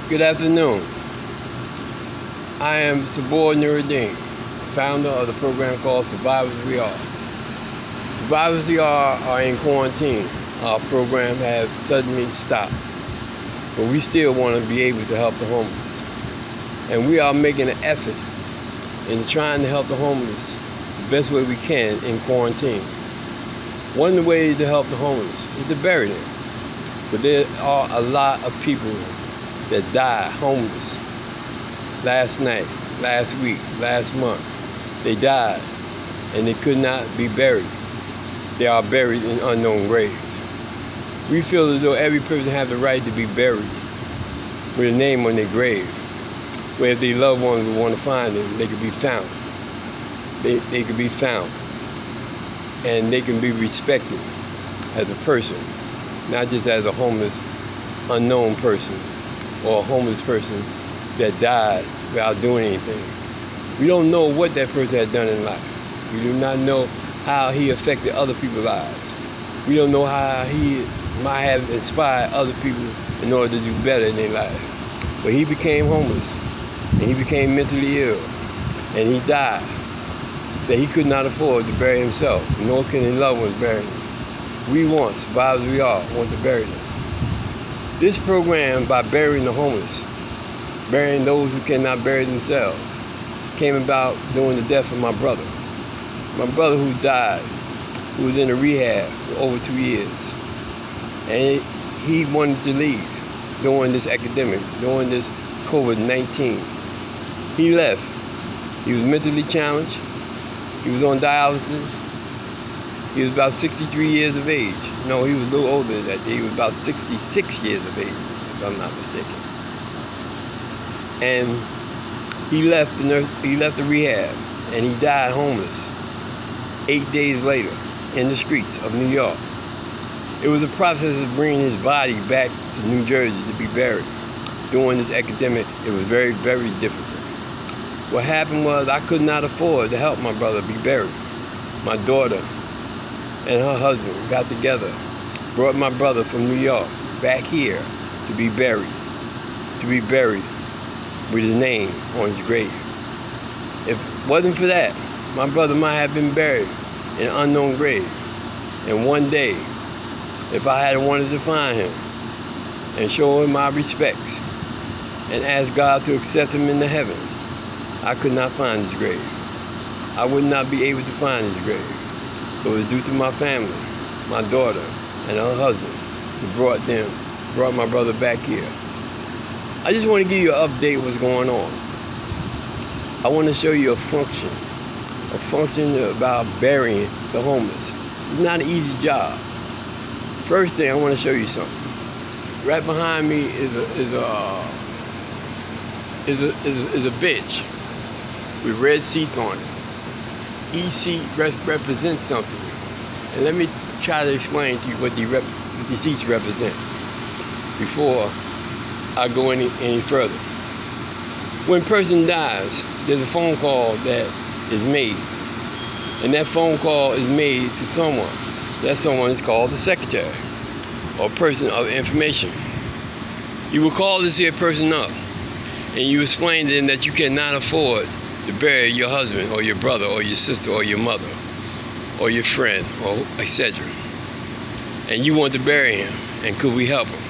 Good afternoon. I am Sabor Nuruddin, founder of the program called Survivors We Are. Survivors We are in quarantine. Our program has suddenly stopped, but we still want to be able to help the homeless. And we are making an effort in trying to help the homeless the best way we can in quarantine. One of the ways to help the homeless is to bury them. But there are a lot of people that died homeless last night, last week, last month. They died and they could not be buried. They are buried in unknown graves. We feel as though every person has the right to be buried with a name on their grave, where if their loved ones would want to find them, they could be found. They could be found. And they can be respected as a person, not just as a homeless, unknown person or a homeless person that died without doing anything. We don't know what that person had done in life. We do not know how he affected other people's lives. We don't know how he might have inspired other people in order to do better in their life. But he became homeless, and he became mentally ill, and he died. That he could not afford to bury himself, nor can his loved ones bury him. We want, survivors we are, want to bury them. This program, by burying the homeless, burying those who cannot bury themselves, came about during the death of my brother. My brother who died, who was in a rehab for over 2 years. And he wanted to leave during this epidemic, during this COVID-19. He left. He was mentally challenged. He was on dialysis. He was about 63 years of age. No, he was a little older than that. He was about 66 years of age, if I'm not mistaken. And he left the rehab, and he died homeless 8 days later in the streets of New York. It was a process of bringing his body back to New Jersey to be buried. During this epidemic, it was very, very difficult. What happened was I could not afford to help my brother be buried. My daughter and her husband got together, brought my brother from New York back here to be buried with his name on his grave. If it wasn't for that, my brother might have been buried in an unknown grave. And one day, if I had wanted to find him and show him my respects and ask God to accept him into heaven, I could not find his grave. I would not be able to find his grave. So it was due to my family, my daughter, and her husband, who brought my brother back here. I just want to give you an update of what's going on. I want to show you a function about burying the homeless. It's not an easy job. First thing, I want to show you something. Right behind me is a bench with red seats on it. Each seat represents something. And let me try to explain to you what the seats represent before I go any further. When a person dies, there's a phone call that is made. And that phone call is made to someone. That someone is called the secretary or person of information. You will call this here person up and you explain to them that you cannot afford to bury your husband or your brother or your sister or your mother or your friend or etc. And you want to bury him, and could we help him?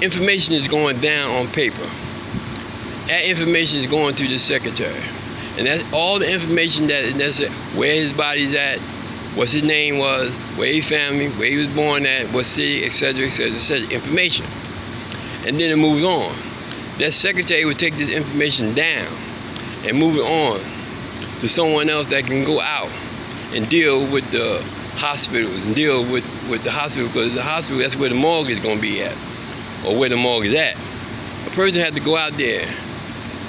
Information is going down on paper. That information is going to the secretary. And that's all the information that's where his body's at, what his name was, where he family, where he was born at, what city, etc., etc., etc. Information. And then it moves on. That secretary would take this information down and move it on to someone else that can go out and deal with the hospitals and deal with the hospital, because the hospital, that's where the morgue is going to be at, or where the morgue is at. A person had to go out there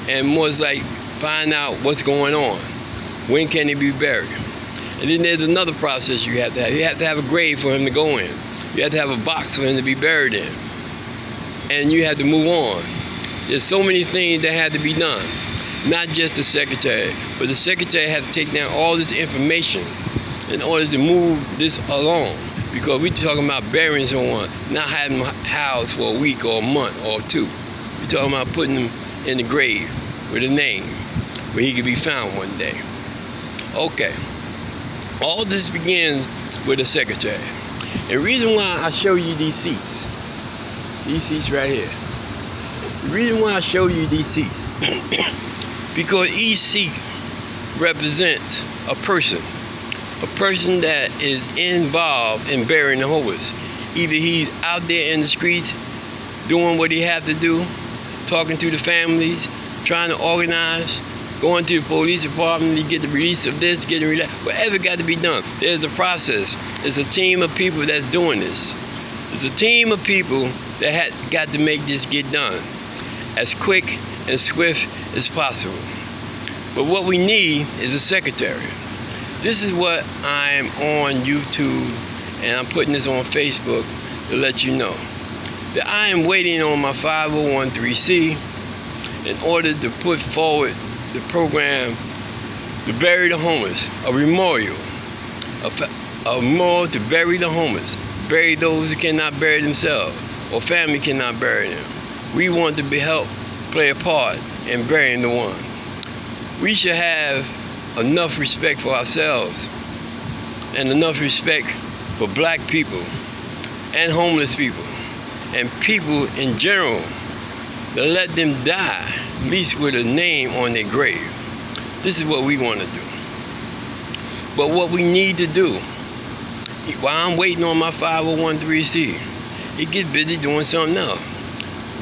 and most like find out what's going on. When can he be buried? And then there's another process you have to have. You have to have a grave for him to go in. You have to have a box for him to be buried in. And you have to move on. There's so many things that had to be done. Not just the secretary, but the secretary has to take down all this information in order to move this along. Because we're talking about burying someone, not having them housed for a week or a month or two. We're talking about putting him in the grave with a name where he could be found one day. Okay. All this begins with a secretary. And the reason why I show you these seats right here. The reason why I show you these seats, because each seat represents a person that is involved in burying the homeless. Either he's out there in the streets doing what he have to do, talking to the families, trying to organize, going to the police department to get the release of this, getting rid of that, whatever got to be done. There's a process. There's a team of people that's doing this. There's a team of people that got to make this get done as quick and swift as possible. But what we need is a secretary. This is what I'm on YouTube, and I'm putting this on Facebook to let you know that I am waiting on my 501(c)(3) in order to put forward the program to bury the homeless, a memorial to bury the homeless, bury those who cannot bury themselves or family cannot bury them. We want to play a part in burying the one. We should have enough respect for ourselves and enough respect for black people and homeless people and people in general to let them die, at least with a name on their grave. This is what we want to do. But what we need to do, while I'm waiting on my 501(c), it gets busy doing something else.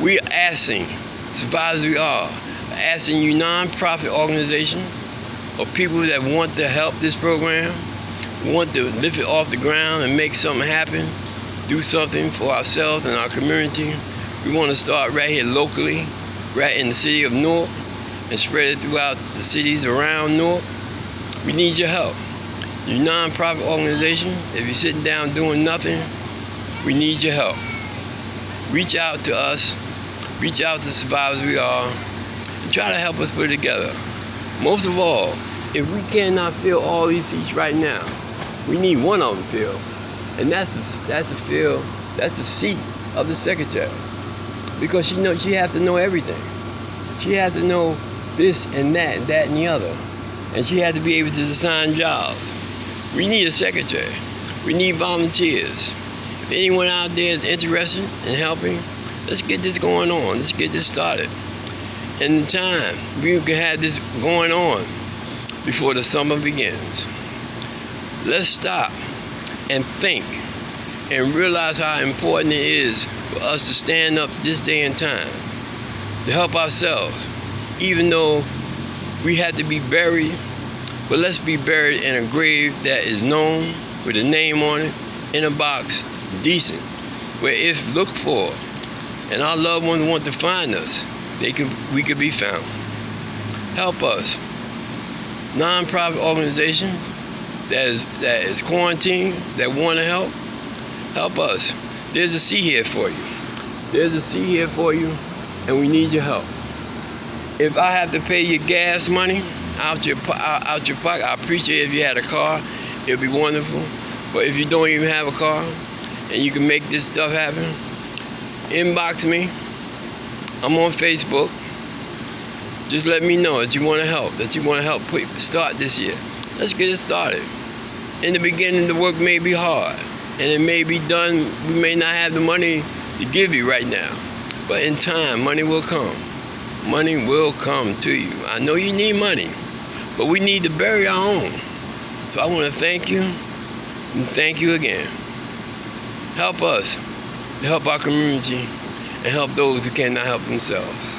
We are asking, Survivors We Are, asking you non-profit organizations or people that want to help this program, want to lift it off the ground and make something happen, do something for ourselves and our community. We want to start right here locally, right in the city of Newark, and spread it throughout the cities around Newark. We need your help. You non-profit organization, if you're sitting down doing nothing, we need your help. Reach out to us, reach out to Survivors We Are, and try to help us put it together. Most of all, if we cannot fill all these seats right now, we need one of them filled. And that's the seat of the secretary. Because she have to know everything. She had to know this and that and the other. And she had to be able to assign jobs. We need a secretary. We need volunteers. If anyone out there is interested in helping, let's get this going on. Let's get this started. In the time, we can have this going on before the summer begins. Let's stop and think and realize how important it is for us to stand up this day and time to help ourselves, even though we have to be buried. But let's be buried in a grave that is known with a name on it, in a box, decent, where if looked for and our loved ones want to find us, we could be found. Help us. Non-profit organizations that is quarantined, that want to help us. There's a seat here for you. There's a seat here for you, and we need your help. If I have to pay your gas money out your pocket, I appreciate it if you had a car. It'd be wonderful. But if you don't even have a car and you can make this stuff happen, inbox me. I'm on Facebook. Just let me know that you want to help, start this year. Let's get it started. In the beginning, the work may be hard, and it may be done. We may not have the money to give you right now, but in time, money will come. Money will come to you. I know you need money, but we need to bury our own. So I want to thank you, and thank you again. Help us to help our community and help those who cannot help themselves.